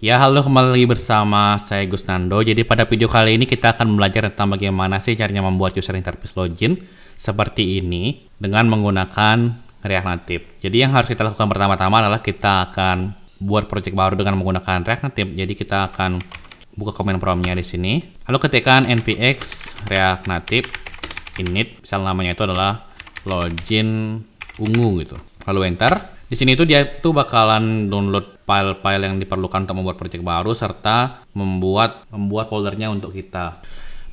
Ya, halo, kembali lagi bersama saya Gusnando. Jadi pada video kali ini kita akan belajar tentang bagaimana sih caranya membuat user interface login seperti ini dengan menggunakan React Native. Jadi yang harus kita lakukan pertama-tama adalah kita akan buat project baru dengan menggunakan React Native. Jadi kita akan buka command prompt-nya di sini. Lalu ketikkan npx React Native init, misal namanya itu adalah login ungu gitu. Lalu enter. Di sini tuh dia tuh bakalan download file-file yang diperlukan untuk membuat project baru serta membuat foldernya untuk kita.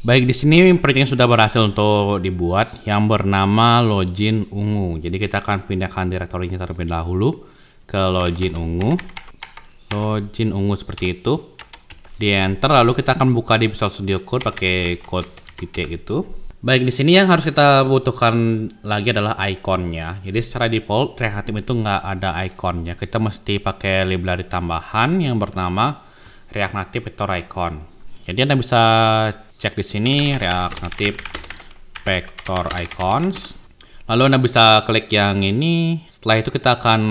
Baik, di sini projectnya sudah berhasil untuk dibuat yang bernama login ungu. Jadi kita akan pindahkan direktorinya terlebih dahulu ke login ungu. Login ungu seperti itu. Di enter, lalu kita akan buka di Visual Studio Code pakai code titik itu. Baik, di sini yang harus kita butuhkan lagi adalah ikonnya. Jadi secara default React Native itu nggak ada ikonnya. Kita mesti pakai library tambahan yang bernama React Native Vector Icon. Jadi Anda bisa cek di sini React Native Vector Icons. Lalu Anda bisa klik yang ini. Setelah itu kita akan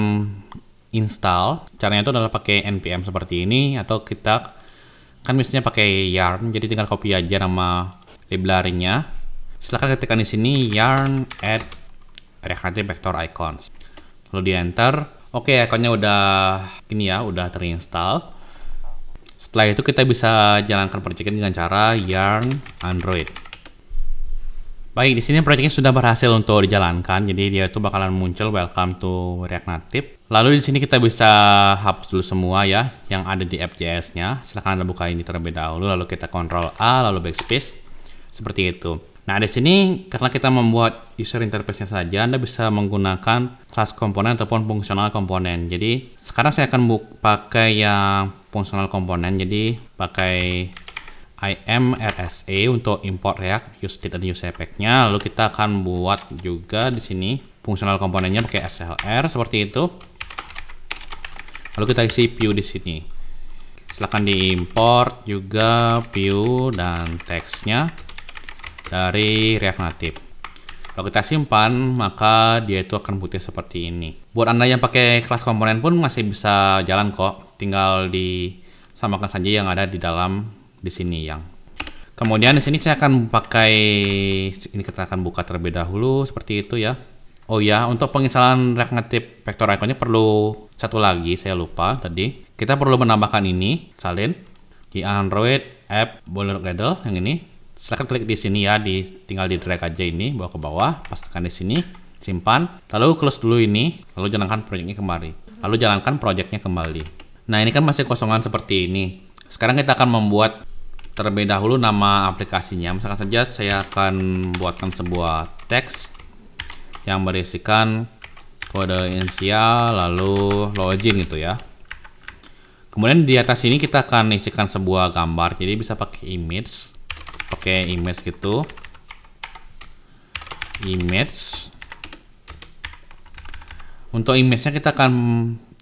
install. Caranya itu adalah pakai npm seperti ini, atau kita kan biasanya pakai yarn. Jadi tinggal copy aja nama library-nya. Silahkan ketikkan di sini yarn add React Native Vector Icons. Lalu di enter. Oke, ikonnya udah ini ya, udah terinstall. Setelah itu kita bisa jalankan project dengan cara yarn Android. Baik, di sini projectnya sudah berhasil untuk dijalankan. Jadi dia itu bakalan muncul welcome to React Native. Lalu di sini kita bisa hapus dulu semua ya yang ada di app.js-nya. Silahkan Anda buka ini terlebih dahulu, lalu kita Ctrl A, lalu backspace seperti itu. Nah, di sini karena kita membuat user interface-nya saja, Anda bisa menggunakan class komponen ataupun fungsional komponen. Jadi, sekarang saya akan pakai yang fungsional komponen. Jadi, pakai imrsa untuk import React, use state dan use effect-nya. Lalu kita akan buat juga di sini fungsional komponennya pakai slr seperti itu. Lalu kita isi view di sini. Silahkan diimport juga view dan teksnya dari React Native. Kalau kita simpan, maka dia itu akan putih seperti ini. Buat Anda yang pakai kelas komponen pun masih bisa jalan kok. Tinggal disamakan saja yang ada di dalam di sini yang. Kemudian di sini saya akan pakai ini, kita akan buka terlebih dahulu seperti itu ya. Oh ya, untuk penginstalan React Native Vector Icon-nya perlu satu lagi, saya lupa tadi. Kita perlu menambahkan ini, salin di Android app Boiler Gradle yang ini. Silahkan klik di sini ya, tinggal di drag aja ini bawa ke bawah, pastikan di sini, simpan, lalu close dulu ini, lalu jalankan projectnya kembali. Lalu jalankan projectnya kembali. Nah, ini kan masih kosongan seperti ini. Sekarang kita akan membuat terlebih dahulu nama aplikasinya. Misalkan saja saya akan buatkan sebuah teks yang berisikan kode inisial lalu login gitu ya. Kemudian di atas ini kita akan isikan sebuah gambar. Jadi bisa pakai image gitu, image. Untuk image-nya kita akan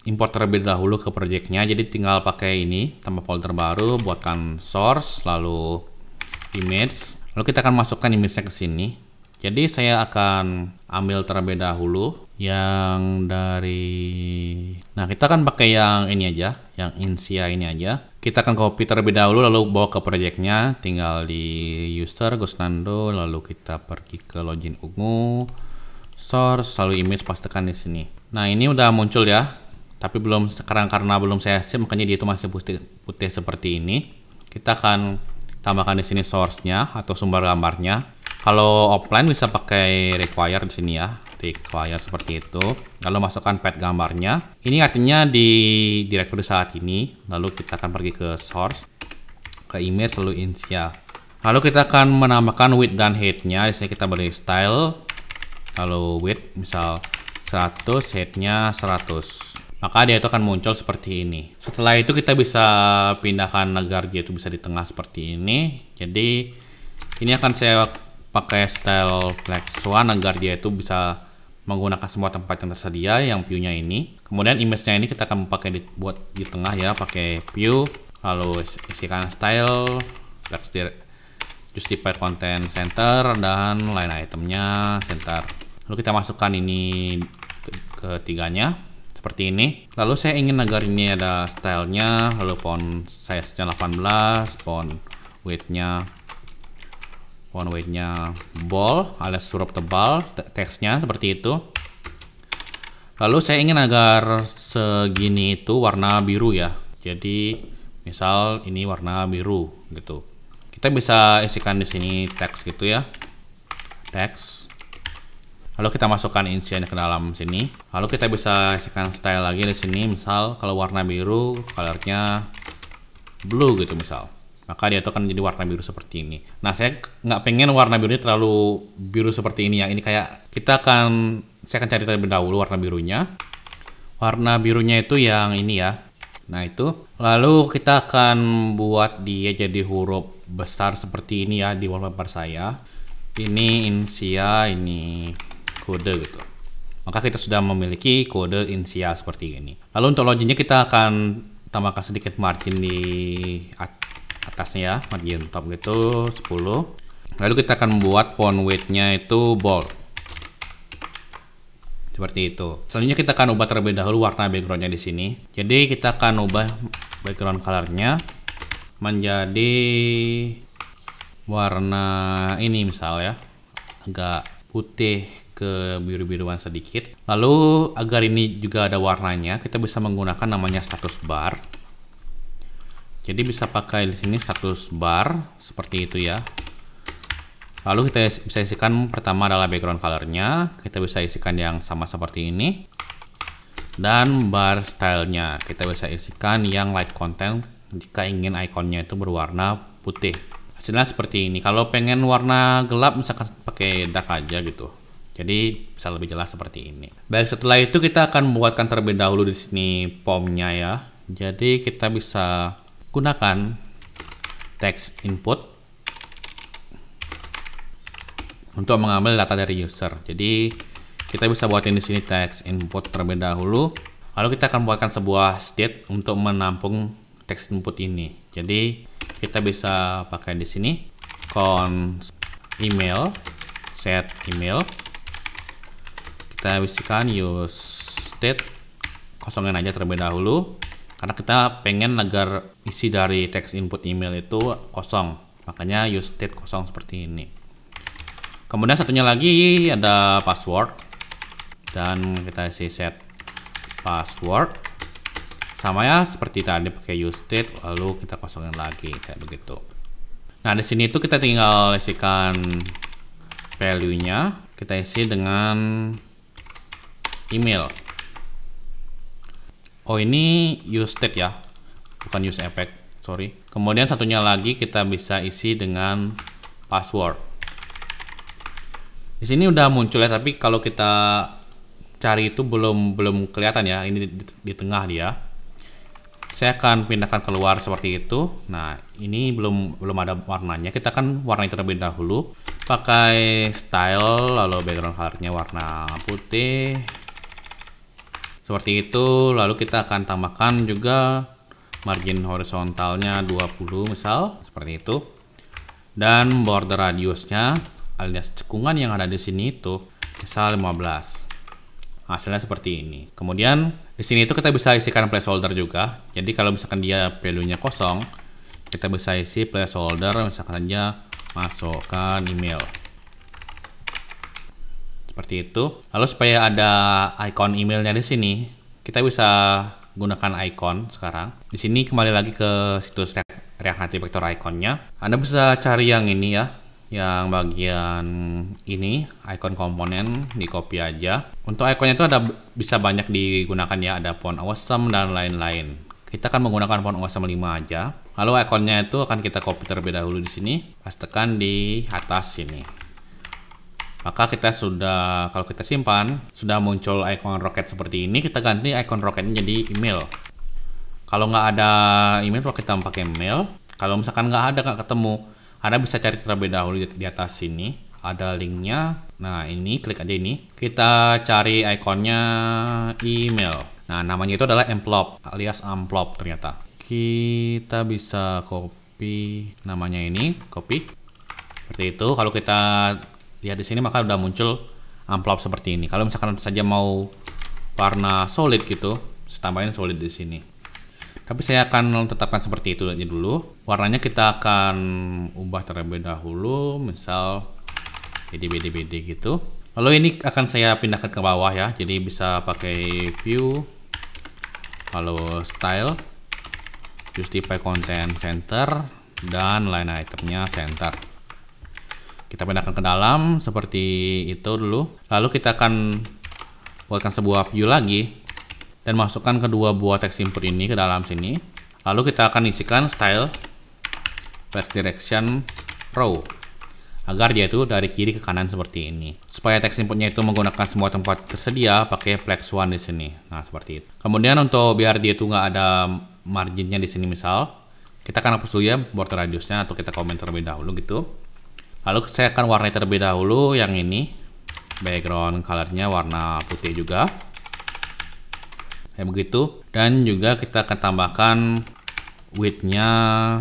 import terlebih dahulu ke projectnya. Jadi tinggal pakai ini, tambah folder baru, buatkan source, lalu image, lalu kita akan masukkan image-nya ke sini. Jadi saya akan ambil terlebih dahulu yang dari, nah kita akan pakai yang ini aja, yang insia ini aja. Kita akan copy terlebih dahulu lalu bawa ke projectnya, tinggal di user Gusnando, lalu kita pergi ke login ungu, source, lalu image, pastikan di sini. Nah, ini udah muncul ya, tapi belum sekarang karena belum saya save, makanya dia itu masih putih seperti ini. Kita akan tambahkan di sini source-nya atau sumber gambarnya. Kalau offline bisa pakai require di sini ya, require seperti itu. Lalu masukkan path gambarnya. Ini artinya di directory saat ini. Lalu kita akan pergi ke source, ke image, lalu insia. Lalu kita akan menambahkan width dan height-nya. Di sini kita beri style, lalu width misal 100, height-nya 100. Maka dia itu akan muncul seperti ini. Setelah itu kita bisa pindahkan agar dia itu bisa di tengah seperti ini. Jadi ini akan saya pakai style flex one agar dia itu bisa menggunakan semua tempat yang tersedia yang view-nya ini. Kemudian image-nya ini kita akan pakai buat di tengah ya, pakai view, lalu isikan style flex justify content center dan line itemnya center. Lalu kita masukkan ini ketiganya seperti ini. Lalu saya ingin agar ini ada stylenya, lalu font size-nya 18, font weight-nya bold alias huruf tebal, teksnya seperti itu. Lalu saya ingin agar segini itu warna biru ya. Jadi misal ini warna biru gitu. Kita bisa isikan di sini teks gitu ya. Teks. Lalu kita masukkan isiannya ke dalam sini. Lalu kita bisa isikan style lagi di sini. Misal kalau warna biru, colornya blue gitu misal. Maka dia itu akan jadi warna biru seperti ini. Nah, saya nggak pengen warna birunya terlalu biru seperti ini ya. Ini kayak saya akan cari terlebih dahulu warna birunya. Warna birunya itu yang ini ya. Nah itu. Lalu kita akan buat dia jadi huruf besar seperti ini ya di wallpaper saya. Ini Insia, ini kode gitu. Maka kita sudah memiliki kode Insia seperti ini. Lalu untuk loginnya kita akan tambahkan sedikit margin di atasnya ya, margin top gitu 10. Lalu kita akan membuat font weight-nya itu bold. Seperti itu. Selanjutnya kita akan ubah terlebih dahulu warna background-nya di sini. Jadi kita akan ubah background color-nya menjadi warna ini misal ya, agak putih ke biru-biruan sedikit. Lalu agar ini juga ada warnanya, kita bisa menggunakan namanya status bar. Jadi bisa pakai di sini status bar seperti itu ya. Lalu kita bisa isikan pertama adalah background color-nya. Kita bisa isikan yang sama seperti ini. Dan bar style-nya kita bisa isikan yang light content jika ingin ikonnya itu berwarna putih. Hasilnya seperti ini. Kalau pengen warna gelap misalkan pakai dark aja gitu. Jadi bisa lebih jelas seperti ini. Baik, setelah itu kita akan membuatkan terlebih dahulu di sini form-nya ya. Jadi kita bisa gunakan text input untuk mengambil data dari user. Jadi kita bisa buatin di sini text input terlebih dahulu. Lalu kita akan buatkan sebuah state untuk menampung text input ini. Jadi kita bisa pakai di sini const email, set email. Kita bisikan use state, kosongin aja terlebih dahulu karena kita pengen agar isi dari text input email itu kosong, makanya use state kosong seperti ini. Kemudian satunya lagi ada password dan kita isi set password sama ya seperti tadi pakai use state, lalu kita kosongin lagi kayak begitu. Nah di sini itu kita tinggal isikan value-nya, kita isi dengan email. Oh ini use state ya, bukan use effect, sorry. Kemudian satunya lagi kita bisa isi dengan password. Di sini udah muncul ya, tapi kalau kita cari itu belum kelihatan ya. Ini di tengah dia. Saya akan pindahkan keluar seperti itu. Nah ini belum ada warnanya. Kita akan warnai terlebih dahulu. Pakai style, lalu background color-nya warna putih. Seperti itu, lalu kita akan tambahkan juga margin horizontalnya 20 misal, seperti itu. Dan border radiusnya alias cekungan yang ada di sini itu misal 15. Hasilnya seperti ini. Kemudian di sini itu kita bisa isikan placeholder juga. Jadi kalau misalkan dia value-nya kosong, kita bisa isi placeholder misalkan saja masukkan email. Seperti itu. Lalu supaya ada icon emailnya di sini, kita bisa gunakan icon sekarang. Di sini kembali lagi ke situs React Native Vector iconnya. Anda bisa cari yang ini ya, yang bagian ini icon komponen, di copy aja. Untuk iconnya itu bisa banyak digunakan ya, ada font awesome dan lain-lain. Kita akan menggunakan font awesome 5 aja. Lalu iconnya itu akan kita copy terlebih dahulu di sini, pastekan di atas sini. Maka kita sudah, kalau kita simpan, sudah muncul icon roket seperti ini. Kita ganti icon roketnya jadi email. Kalau nggak ada email, kita pakai mail. Kalau misalkan nggak ketemu, Anda bisa cari terlebih dahulu di atas sini. Ada linknya. Nah ini, klik aja ini. Kita cari ikonnya email. Nah namanya itu adalah envelope, alias amplop ternyata. Kita bisa copy namanya ini, copy. Seperti itu. Kalau kita lihat di sini maka udah muncul amplop seperti ini. Kalau misalkan saja mau warna solid gitu, saya tambahin solid di sini. Tapi saya akan tetapkan seperti itu aja dulu. Warnanya kita akan ubah terlebih dahulu, misal BD gitu. Lalu ini akan saya pindahkan ke bawah ya, jadi bisa pakai view, lalu style, justify content center, dan line itemnya center. Kita pindahkan ke dalam seperti itu dulu. Lalu kita akan buatkan sebuah view lagi dan masukkan kedua buah text input ini ke dalam sini. Lalu kita akan isikan style flash direction row agar dia itu dari kiri ke kanan seperti ini. Supaya text inputnya itu menggunakan semua tempat tersedia, pakai flex one di sini. Nah, seperti itu. Kemudian untuk biar dia itu nggak ada marginnya di sini misal, kita akan hapus dulu ya border radiusnya atau kita komen terlebih dahulu gitu. Lalu saya akan warnai terlebih dahulu yang ini. Background colornya warna putih juga. Kayak begitu. Dan juga kita akan tambahkan width-nya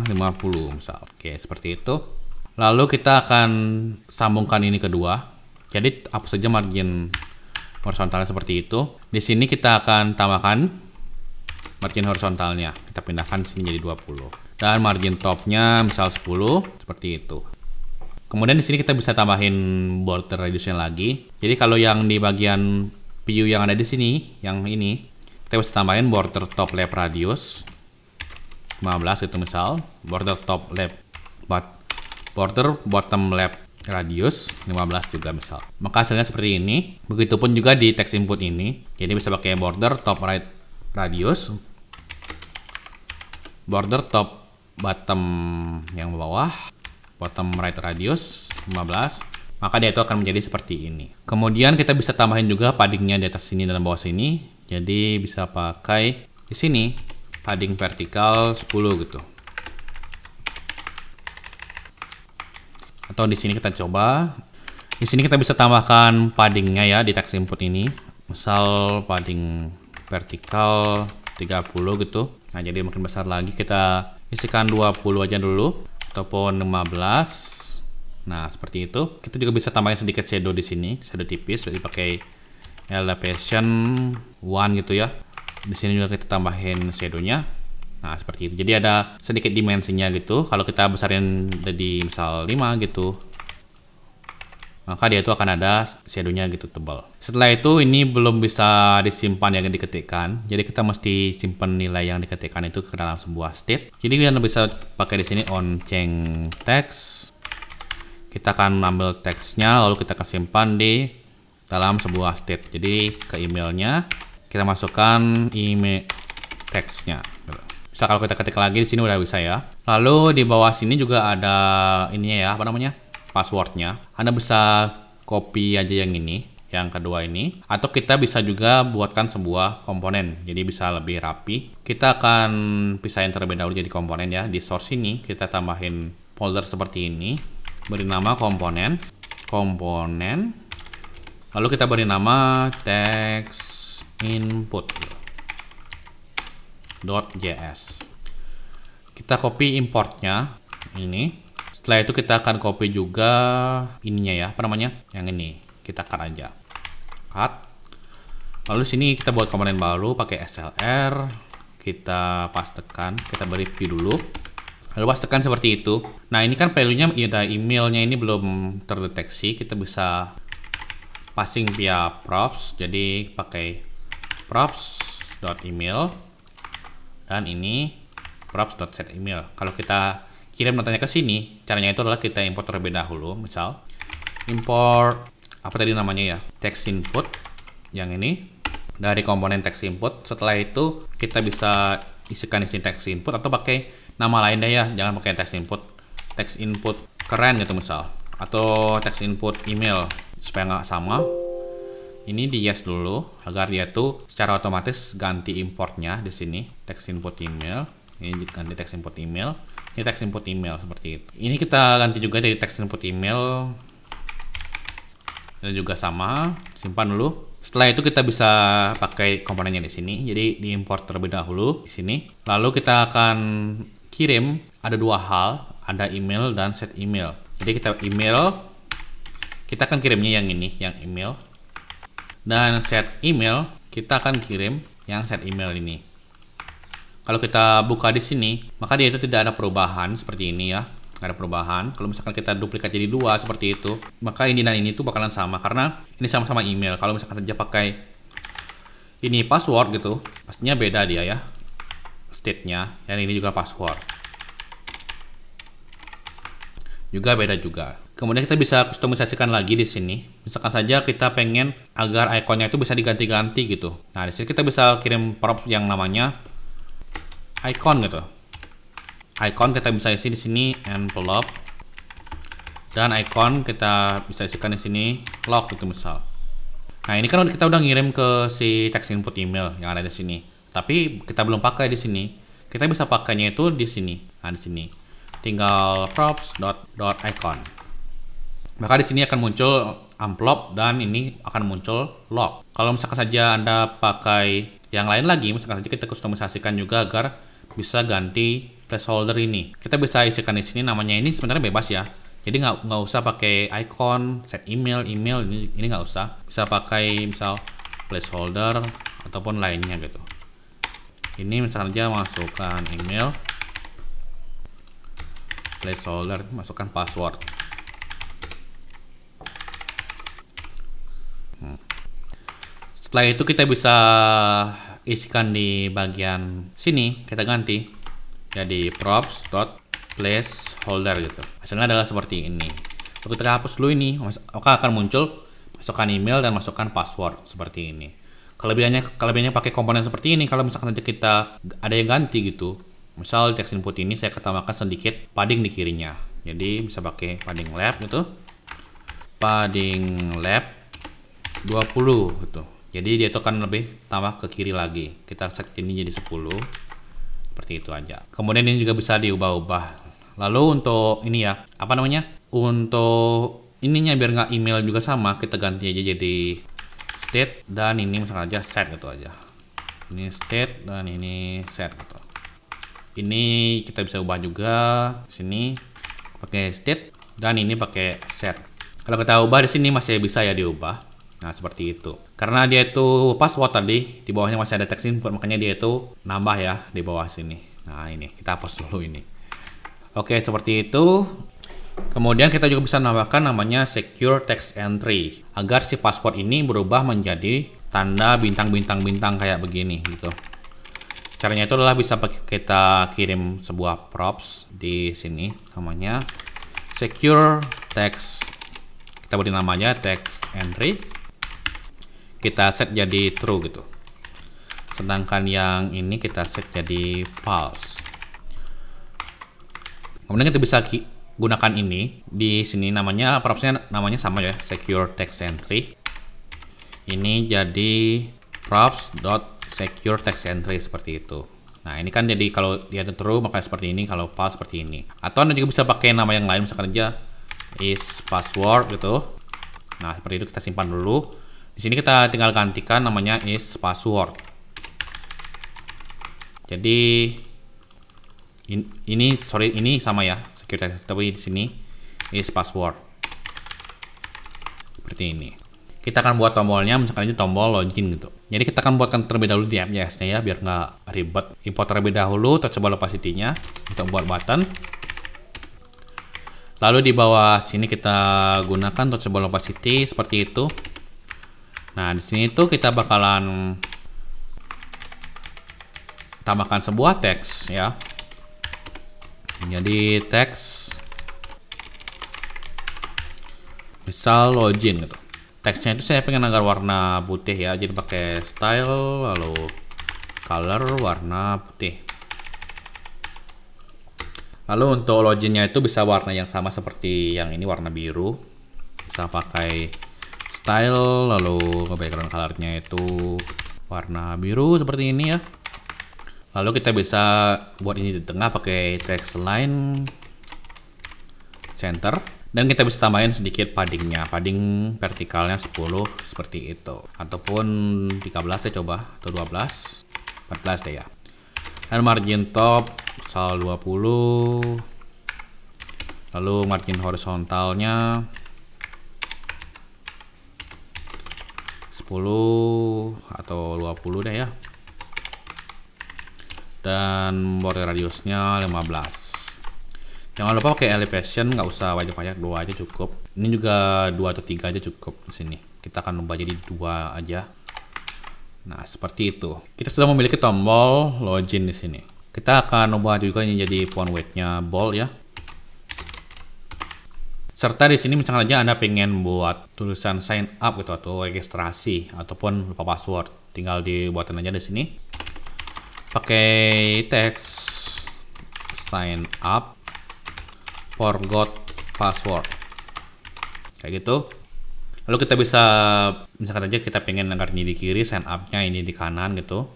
50 misal. Oke, seperti itu. Lalu kita akan sambungkan ini kedua. Jadi hapus saja margin horizontalnya seperti itu. Di sini kita akan tambahkan margin horizontalnya. Kita pindahkan sini jadi 20. Dan margin topnya misal 10 seperti itu. Kemudian di sini kita bisa tambahin border radiusnya lagi. Jadi kalau yang di bagian view yang ada di sini, yang ini, kita bisa tambahin border top left radius 15 itu misal, border top left border bottom left radius 15 juga misal. Maka hasilnya seperti ini. Begitupun juga di text input ini. Jadi bisa pakai border top right radius, border top bottom yang bawah, bottom right radius 15. Maka dia itu akan menjadi seperti ini. Kemudian kita bisa tambahin juga paddingnya di atas sini dan bawah sini. Jadi bisa pakai di sini padding vertikal 10 gitu. Atau di sini kita coba. Di sini kita bisa tambahkan paddingnya ya di text input ini. Misal padding vertikal 30 gitu. Nah, jadi makin besar lagi kita isikan 20 aja dulu ataupun 15. Nah, seperti itu. Kita juga bisa tambahin sedikit shadow di sini, shadow tipis, jadi pakai elevation 1 gitu ya. Di sini juga kita tambahin shadownya. Nah, seperti itu. Jadi ada sedikit dimensinya gitu. Kalau kita besarin jadi misal 5 gitu, maka dia itu akan ada shadownya gitu tebal. Setelah itu ini belum bisa disimpan yang diketikkan. Jadi kita mesti simpan nilai yang diketikkan itu ke dalam sebuah state. Jadi kita bisa pakai di sini on change text. Kita akan ambil teksnya lalu kita akan simpan di dalam sebuah state. Jadi ke emailnya kita masukkan email teksnya. Bisa kalau kita ketik lagi di sini udah bisa ya. Lalu di bawah sini juga ada ininya ya, apa namanya? Passwordnya. Anda bisa copy aja yang ini, yang kedua ini, atau kita bisa juga buatkan sebuah komponen, jadi bisa lebih rapi. Kita akan pisahin terlebih dahulu jadi komponen ya. Di source ini kita tambahin folder seperti ini, beri nama komponen, lalu kita beri nama text input .js. Kita copy importnya ini. Setelah itu kita akan copy juga ininya ya, apa namanya? Yang ini. Kita cut aja. Cut. Lalu sini kita buat komponen baru pakai slr. Kita pastekan, kita beri view dulu. Lalu pastekan seperti itu. Nah, ini kan value-nya ada emailnya ini belum terdeteksi. Kita bisa passing via props. Jadi pakai props.email dan ini props.setEmail. Kalau kita kirim datanya ke sini, caranya itu adalah kita import terlebih dahulu. Misal import apa tadi namanya ya, text input yang ini dari komponen text input. Setelah itu kita bisa isikan isi text input atau pakai nama lain deh ya, jangan pakai text input keren gitu misal, atau text input email supaya nggak sama. Ini di yes dulu agar dia tuh secara otomatis ganti importnya di sini text input email. Ini ganti text input email. Ini text input email seperti itu. Ini kita ganti juga dari text input email. Ini juga sama. Simpan dulu. Setelah itu kita bisa pakai komponennya di sini. Jadi diimport terlebih dahulu di sini. Lalu kita akan kirim. Ada dua hal. Ada email dan set email. Jadi kita email. Kita akan kirimnya yang ini, yang email. Dan set email kita akan kirim yang set email ini. Kalau kita buka di sini, maka dia itu tidak ada perubahan seperti ini ya. Nggak ada perubahan. Kalau misalkan kita duplikat jadi dua seperti itu, maka ini dan ini tuh bakalan sama karena ini sama-sama email. Kalau misalkan saja pakai ini password gitu, pastinya beda dia ya state-nya. Dan ini juga password. Juga beda juga. Kemudian kita bisa kustomisasikan lagi di sini. Misalkan saja kita pengen agar ikonnya itu bisa diganti-ganti gitu. Nah, di sini kita bisa kirim prop yang namanya icon gitu. Icon kita bisa isi di sini envelope, dan icon kita bisa isikan di sini log gitu misal. Nah, ini kan kita udah ngirim ke si text input email yang ada di sini. Tapi kita belum pakai di sini. Kita bisa pakainya itu di sini. Nah, di sini tinggal props.icon. Maka di sini akan muncul amplop dan ini akan muncul log. Kalau misalkan saja Anda pakai yang lain lagi, misalkan saja kita kustomisasikan juga agar bisa ganti placeholder ini. Kita bisa isikan di sini namanya, ini sebenarnya bebas ya. Jadi nggak usah pakai icon, set email ini nggak usah. Bisa pakai misal placeholder ataupun lainnya gitu. Ini misalkan saja masukkan email, placeholder, masukkan password. Setelah itu kita bisa isikan di bagian sini, kita ganti jadi props.placeholder gitu. Hasilnya adalah seperti ini. Kalau kita hapus dulu ini, maka akan muncul masukkan email dan masukkan password seperti ini. Kelebihannya pakai komponen seperti ini. Kalau misalkan saja kita ada yang ganti gitu, misal text input ini saya tambahkan sedikit padding di kirinya. Jadi bisa pakai padding left gitu. Padding left 20 gitu. Jadi dia itu akan lebih tambah ke kiri lagi. Kita set ini jadi 10. Seperti itu aja. Kemudian ini juga bisa diubah-ubah. Lalu untuk ini ya, apa namanya? Untuk ininya biar nggak email juga sama, kita ganti aja jadi state dan ini misalnya aja set gitu aja. Ini state dan ini set gitu. Ini kita bisa ubah juga. Sini pakai state dan ini pakai set. Kalau kita ubah di sini masih bisa ya diubah. Nah, seperti itu. Karena dia itu password tadi, di bawahnya masih ada text input, makanya dia itu nambah ya di bawah sini. Nah, ini kita hapus dulu ini. Oke, seperti itu. Kemudian kita juga bisa nambahkan namanya secure text entry agar si password ini berubah menjadi tanda bintang-bintang-bintang kayak begini gitu. Caranya itu adalah bisa kita kirim sebuah props di sini namanya secure text. Kita beri namanya text entry. Kita set jadi true gitu. Sedangkan yang ini kita set jadi false. Kemudian kita bisa gunakan ini di sini namanya propsnya namanya sama ya, secure text entry. Ini jadi props.secure text entry seperti itu. Nah, ini kan jadi kalau dia true maka seperti ini, kalau false seperti ini. Atau Anda juga bisa pakai nama yang lain, misalkan aja is password gitu. Nah, seperti itu kita simpan dulu. Di sini kita tinggal gantikan namanya is password. Jadi ini sama ya, security, tapi di sini is password. Seperti ini. Kita akan buat tombolnya, misalkan aja tombol login gitu. Jadi kita akan buatkan terlebih dahulu di AppJS-nya ya, biar nggak ribet. Import terlebih dahulu touchable opacity-nya untuk buat button. Lalu di bawah sini kita gunakan touchable opacity seperti itu. Nah, di sini tuh kita bakalan tambahkan sebuah teks ya. Jadi teks misal login gitu. Teksnya itu saya pengen agar warna putih ya. Jadi pakai style lalu color warna putih. Lalu untuk loginnya itu bisa warna yang sama seperti yang ini, warna biru. Bisa pakai style lalu background colornya itu warna biru seperti ini ya. Lalu kita bisa buat ini di tengah pakai text line center, dan kita bisa tambahin sedikit paddingnya, padding vertikalnya 10 seperti itu, ataupun 13 ya coba, atau 12 14 deh ya. Dan margin top misal 20, lalu margin horizontalnya 10 atau 20 deh ya. Dan border radiusnya 15. Jangan lupa pakai elevation, nggak usah banyak-banyak, 2 aja cukup. Ini juga 2 atau 3 aja cukup di sini. Kita akan ubah jadi 2 aja. Nah, seperti itu. Kita sudah memiliki tombol login di sini. Kita akan ubah juga ini jadi font weight-nya bold ya. Serta di sini misalnya aja Anda pengen buat tulisan sign up gitu atau registrasi ataupun lupa password, tinggal dibuatin aja di sini. Pakai teks sign up forgot password kayak gitu. Lalu kita bisa misalkan aja kita pengen agar ini di kiri, sign up-nya ini di kanan gitu.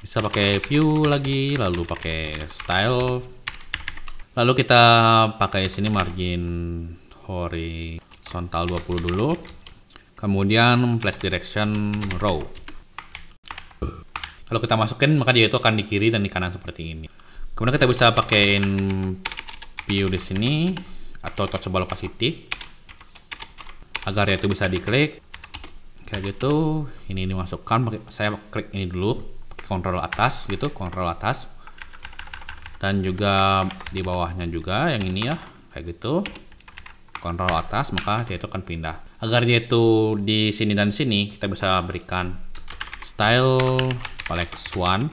Bisa pakai view lagi, lalu pakai style. Lalu kita pakai sini margin horizontal 20 dulu. Kemudian place direction row. Kalau kita masukin maka dia itu akan di kiri dan di kanan seperti ini. Kemudian kita bisa pakai view di sini atau touchable opacity agar itu bisa diklik kayak gitu. Ini dimasukkan, saya klik ini dulu, kontrol atas gitu, kontrol atas, dan juga di bawahnya juga yang ini ya kayak gitu, kontrol atas, maka dia itu akan pindah. Agar dia itu di sini dan sini kita bisa berikan style flex one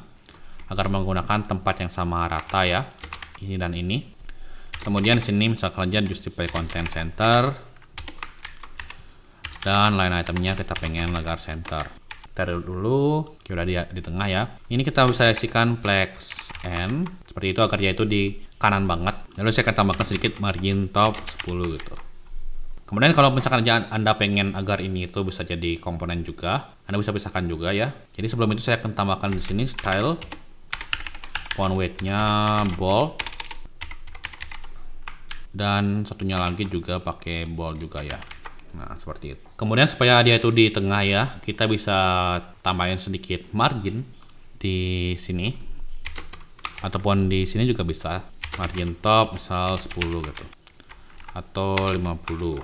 agar menggunakan tempat yang sama rata ya, ini dan ini. Kemudian di sini misalkan aja justify content center dan line itemnya kita pengen agar center. Kita dulu udah di tengah ya. Ini kita bisa isikan flex n seperti itu agar dia itu di kanan banget. Lalu saya akan tambahkan sedikit margin top 10 gitu. Kemudian kalau misalkan aja Anda pengen agar ini itu bisa jadi komponen juga, Anda bisa pisahkan juga ya. Jadi sebelum itu saya akan tambahkan di sini style font weight-nya bold. Dan satunya lagi juga pakai bold juga ya. Nah, seperti itu. Kemudian supaya dia itu di tengah ya, kita bisa tambahin sedikit margin di sini. Ataupun di sini juga bisa. Margin top misal 10 gitu. Atau 50.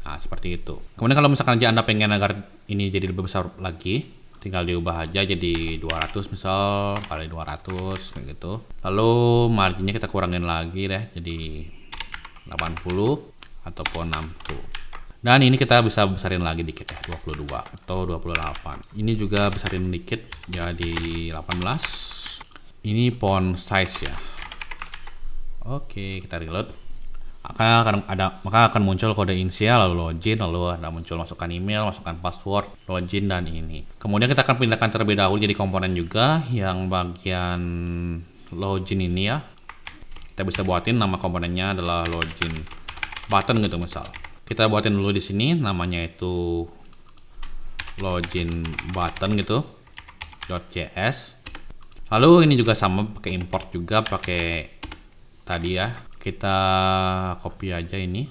Nah, seperti itu. Kemudian kalau misalkan aja Anda pengen agar ini jadi lebih besar lagi, tinggal diubah aja jadi 200 misal kali 200 kayak gitu. Lalu marginnya kita kurangin lagi deh jadi 80 ataupun 60. Dan ini kita bisa besarin lagi dikit ya, 22 atau 28. Ini juga besarin dikit jadi 18. Ini font size ya. Oke, kita reload. Maka akan muncul kode inisial, lalu login, lalu ada muncul masukkan email, masukkan password, login, dan ini. Kemudian kita akan pindahkan terlebih dahulu jadi komponen juga yang bagian login ini ya. Kita bisa buatin nama komponennya adalah login button gitu misal. Kita buatin dulu di sini namanya itu login button gitu .js. Lalu ini juga sama pakai import juga pakai tadi ya. Kita copy aja ini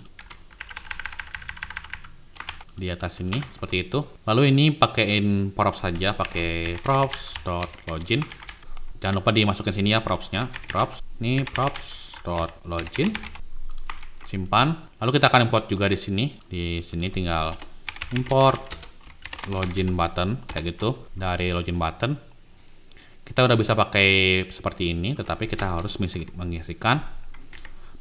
di atas ini seperti itu. Lalu ini pakaiin props saja, pakai props.login. Jangan lupa dimasukin sini ya propsnya. Props. Ini props.login. Simpan. Lalu kita akan import juga di sini. Di sini tinggal import login button kayak gitu. Dari login button kita udah bisa pakai seperti ini, tetapi kita harus mengisikan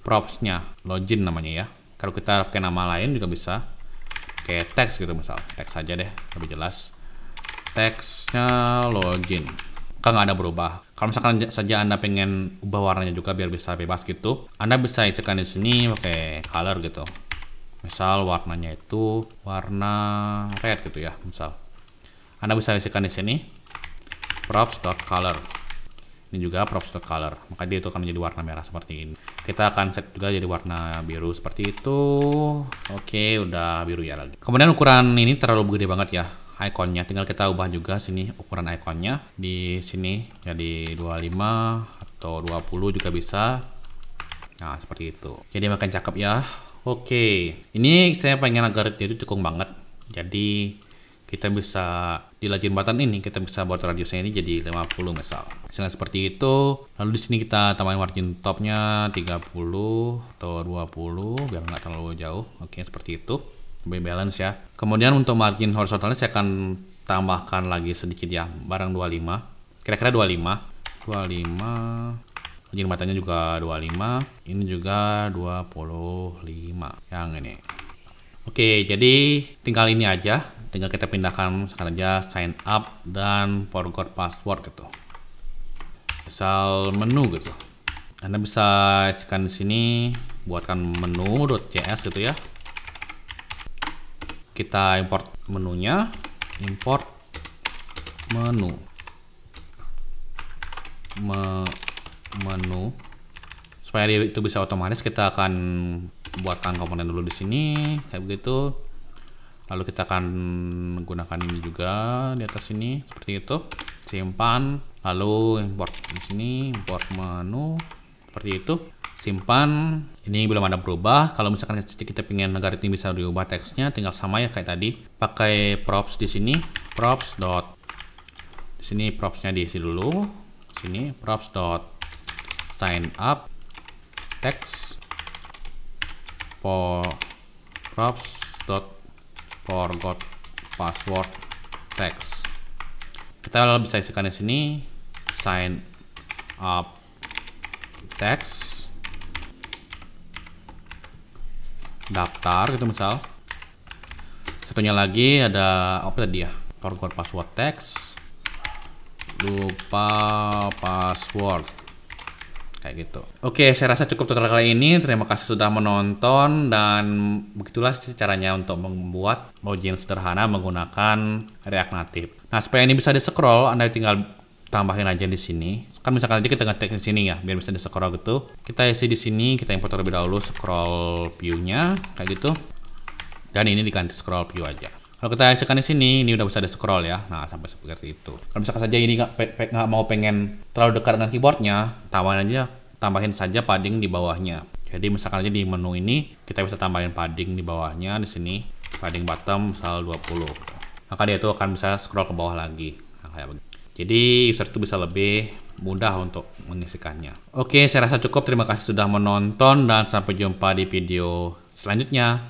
propsnya, login namanya ya. Kalau kita pakai nama lain juga bisa, kayak teks gitu misal, teks aja deh lebih jelas. Teksnya login, kan nggak ada berubah. Kalau misalkan saja Anda pengen ubah warnanya juga biar bisa bebas gitu, Anda bisa isikan di sini pakai color gitu. Misal warnanya itu warna red gitu ya, misal. Anda bisa isikan di sini props.color. Ini juga props.color, maka dia itu akan menjadi warna merah seperti ini. Kita akan set juga jadi warna biru seperti itu. Oke, udah biru ya lagi. Kemudian ukuran ini terlalu gede banget ya ikonnya, tinggal kita ubah juga sini ukuran ikonnya di sini jadi 25 atau 20 juga bisa. Nah, seperti itu. Jadi makin cakep ya. Oke, ini saya pengen agar dia itu cekung banget. Jadi kita bisa di login button ini kita bisa buat radiusnya ini jadi 50 misal. Misalnya seperti itu. Lalu di sini kita tambahin margin topnya 30 atau 20 biar nggak terlalu jauh. Oke, seperti itu. lebih balance ya. Kemudian untuk margin horizontalnya saya akan tambahkan lagi sedikit ya, barang 25. Kira-kira 25. Margin matanya juga 25. Ini juga 25 yang ini. Oke, jadi tinggal ini aja. Tinggal kita pindahkan sekarang aja sign up dan forgot password gitu. Misal menu gitu. Anda bisa isikan di sini, buatkan menu.cs gitu ya. Kita import menunya, import menu. Menu supaya itu bisa otomatis, kita akan buatkan komponen dulu di sini kayak begitu. Lalu kita akan menggunakan ini juga di atas sini seperti itu. Simpan, lalu import di sini, import menu seperti itu. Simpan. Ini belum ada berubah. Kalau misalkan kita ingin agar ini bisa diubah teksnya, tinggal sama ya kayak tadi. Pakai props di sini, props dot. Di sini propsnya diisi dulu. Sini props dot sign up text for props dot forgot password text. Kita bisa isikan di sini sign up text daftar gitu misal. Satunya lagi ada apa tadi ya, forgot password text, lupa password kayak gitu. Oke, saya rasa cukup tutorial kali ini. Terima kasih sudah menonton, dan begitulah caranya untuk membuat login sederhana menggunakan React Native. Nah, supaya ini bisa di-scroll, Anda tinggal tambahin aja di sini. Kan misalkan aja kita ngetik di sini ya, biar bisa di-scroll gitu. Kita isi di sini, kita import terlebih dahulu scroll view-nya kayak gitu. Dan ini diganti scroll view aja. Kalau kita isikan di sini, ini udah bisa di scroll ya. Nah, sampai seperti itu. Kalau misalkan saja ini nggak mau pengen terlalu dekat dengan keyboardnya, tambahin saja padding di bawahnya. Jadi misalkan aja di menu ini kita bisa tambahin padding di bawahnya di sini, padding bottom misal 20. Maka dia itu akan bisa scroll ke bawah lagi. Nah, kayak begitu. Jadi user itu bisa lebih mudah untuk mengisikannya. Oke, saya rasa cukup. Terima kasih sudah menonton dan sampai jumpa di video selanjutnya.